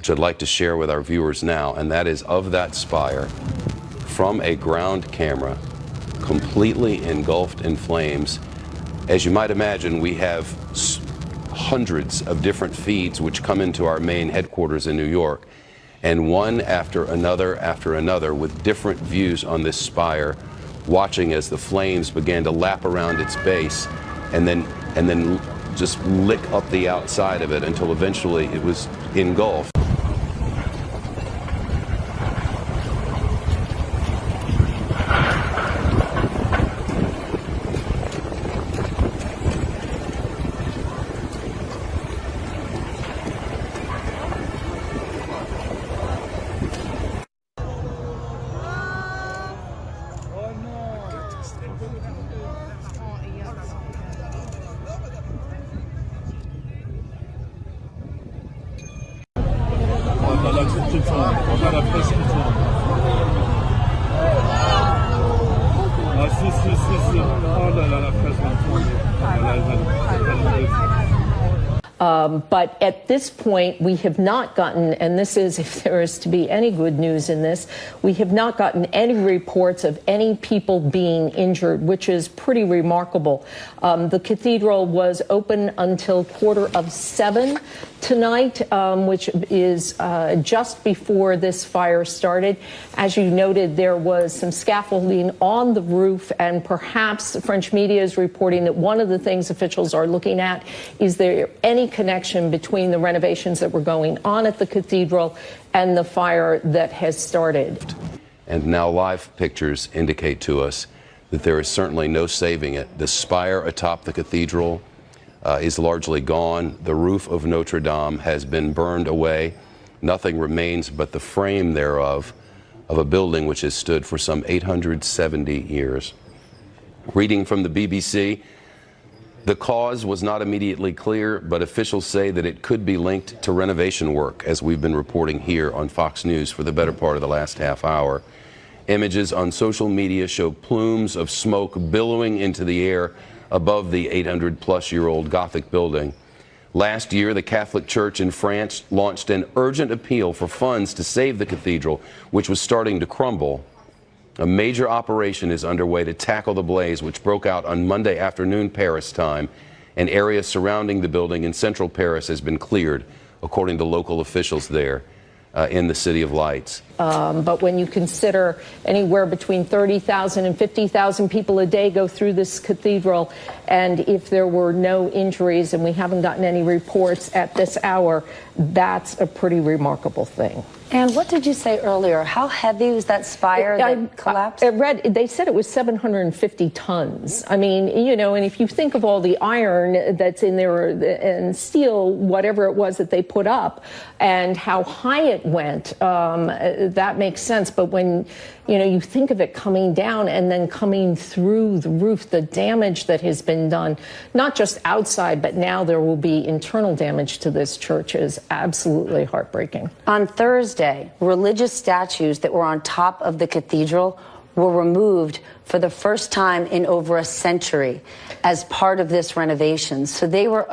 which I'd like to share with our viewers now, and that is of that spire from a ground camera, completely engulfed in flames. As you might imagine, we have hundreds of different feeds which come into our main headquarters in New York, and one after another with different views on this spire, watching as the flames began to lap around its base and then just lick up the outside of it until eventually it was engulfed. But at this point, we have not gotten, and this is, if there is to be any good news in this, we have not gotten any reports of any people being injured, which is pretty remarkable. The cathedral was open until 6:45 tonight, which is just before this fire started. As you noted, there was some scaffolding on the roof, and perhaps French media is reporting that one of the things officials are looking at is there any connection between the renovations that were going on at the cathedral and the fire that has started. And now live pictures indicate to us that there is certainly no saving it. The spire atop the cathedral is largely gone. The roof of Notre Dame has been burned away. Nothing remains but the frame thereof of a building which has stood for some 870 years. Reading from the BBC, the cause was not immediately clear, but officials say that it could be linked to renovation work, as we've been reporting here on Fox News for the better part of the last half hour. Images on social media show plumes of smoke billowing into the air above the 800-plus-year-old Gothic building. Last year, the Catholic Church in France launched an urgent appeal for funds to save the cathedral, which was starting to crumble. A major operation is underway to tackle the blaze, which broke out on Monday afternoon Paris time. An area surrounding the building in central Paris has been cleared, according to local officials there in the City of Lights. But when you consider anywhere between 30,000 and 50,000 people a day go through this cathedral, and if there were no injuries, and we haven't gotten any reports at this hour, that's a pretty remarkable thing. And what did you say earlier? How heavy was that spire that collapsed? I read, they said it was 750 tons. I mean, you know, and if you think of all the iron that's in there and steel, whatever it was that they put up, and how high it went, that makes sense. But when, you know, you think of it coming down and then coming through the roof, the damage that has been done, not just outside, but now there will be internal damage to this church, is absolutely heartbreaking. On Thursday, religious statues that were on top of the cathedral were removed for the first time in over a century as part of this renovation. So they were